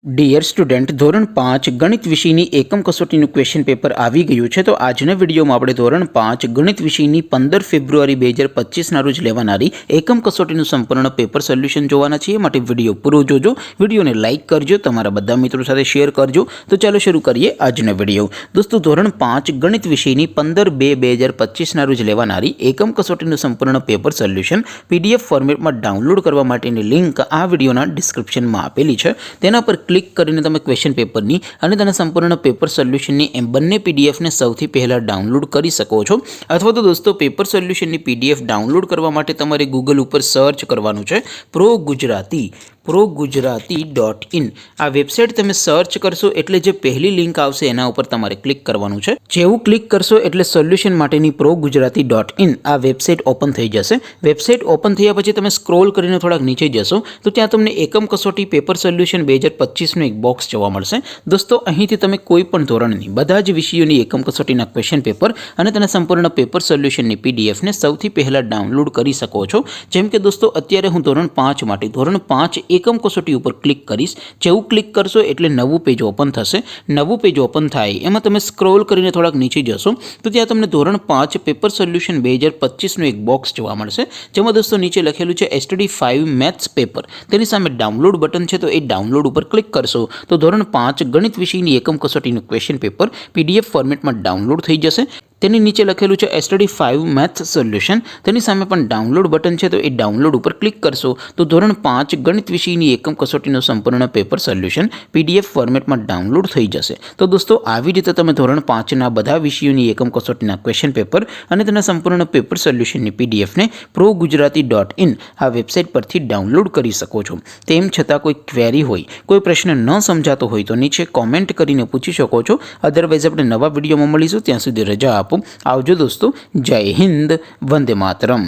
Dear student, ધોરણ 5 ગણિત વિષયની એકમ કસોટીનું ક્વેશ્ચન પેપર આવી ગયું છે. તો આજના વિડીયોમાં આપણે ધોરણ 5 ગણિત વિષયની 15 ફેબ્રુઆરી 2025ના રોજ લેવાનારી એકમ કસોટીનું સંપૂર્ણ પેપર સોલ્યુશન જોવાના છીએ. માટે વિડીયો પૂરો જોજો, વિડીયોને લાઇક કરજો, તમારા બધા મિત્રો સાથે શેર કરજો. તો ચાલો શરૂ કરીએ આજનો વિડીયો. દોસ્તો, ધોરણ 5 ગણિત વિષયની 15/2/2025ના રોજ લેવાનારી એકમ કસોટીનું સંપૂર્ણ પેપર સોલ્યુશન PDF ફોર્મેટમાં ડાઉનલોડ કરવા માટેની લિંક આ વિડીયોના ડિસ્ક્રિપ્શનમાં આપેલી છે. તેના પર ક્લિક કરીને તમે ક્વેશ્ચન પેપરની અને તેના સંપૂર્ણ પેપર સોલ્યુશનની એમ બંને PDFને સૌથી પહેલાં ડાઉનલોડ કરી શકો છો. અથવા તો દોસ્તો, પેપર સોલ્યુશનની PDF ડાઉનલોડ કરવા માટે તમારે ગૂગલ ઉપર સર્ચ કરવાનું છે ProGujarati.in. આ વેબસાઇટ તમે સર્ચ કરશો એટલે જે પહેલી લિંક આવશે એના ઉપર તમારે ક્લિક કરવાનું છે. જેવું ક્લિક કરશો એટલે સોલ્યુશન માટેની ProGujarati.in આ વેબસાઇટ ઓપન થઈ જશે. વેબસાઇટ ઓપન થયા પછી તમે સ્ક્રોલ કરીને થોડાક નીચે જશો તો ત્યાં તમને એકમ કસોટી પેપર સોલ્યુશન 2025નું એક બોક્સ જોવા મળશે. દોસ્તો, અહીંથી તમે કોઈ પણ ધોરણની બધા જ વિષયોની એકમ કસોટીના ક્વેશ્ચન પેપર અને તેના સંપૂર્ણ પેપર સોલ્યુશનની PDFને સૌથી પહેલાં ડાઉનલોડ કરી શકો છો. જેમ કે દોસ્તો, અત્યારે હું ધોરણ 5 માટે ધોરણ 5 એકમ કસોટી ઉપર ક્લિક કરીશ. જેવું ક્લિક કરશો એટલે નવું પેજ ઓપન થશે. નવું પેજ ઓપન થાય એમાં તમે સ્ક્રોલ કરીને થોડાક નીચે જશો તો ત્યાં તમને ધોરણ 5 પેપર સોલ્યુશન 2025નું એક બોક્સ જોવા મળશે. જેમાં દોસ્તો નીચે લખેલું છે STD5 મેથ્સ પેપર. તેની સામે ડાઉનલોડ બટન છે, તો એ ડાઉનલોડ ઉપર ક્લિક કરશો તો ધોરણ 5 ગણિત વિષયની એકમ કસોટીનું ક્વેશ્ચન પેપર PDF ફોર્મેટમાં ડાઉનલોડ થઈ જશે. તેની નીચે લખેલું છે STD5 મેથ્સ સોલ્યુશન. તેની સામે પણ ડાઉનલોડ બટન છે, તો એ ડાઉનલોડ ઉપર ક્લિક કરશો તો ધોરણ 5 ગણિત વિષયની એકમ કસોટીનું સંપૂર્ણ પેપર સોલ્યુશન PDF ફોર્મેટમાં ડાઉનલોડ થઈ જશે. તો દોસ્તો, આવી રીતે તમે ધોરણ 5ના બધા વિષયોની એકમ કસોટીના ક્વેશ્ચન પેપર અને તેના સંપૂર્ણ પેપર સોલ્યુશનની PDFને ProGujarati.in આ વેબસાઇટ પરથી ડાઉનલોડ કરી શકો છો. તેમ છતાં કોઈ ક્વેરી હોય, કોઈ પ્રશ્ન ન સમજાતો હોય તો નીચે કોમેન્ટ કરીને પૂછી શકો છો. અધરવાઇઝ આપણે નવા વિડીયોમાં મળીશું. ત્યાં સુધી રજા આપો. આવજો દોસ્તો. જય હિન્દ. વંદે માતરમ.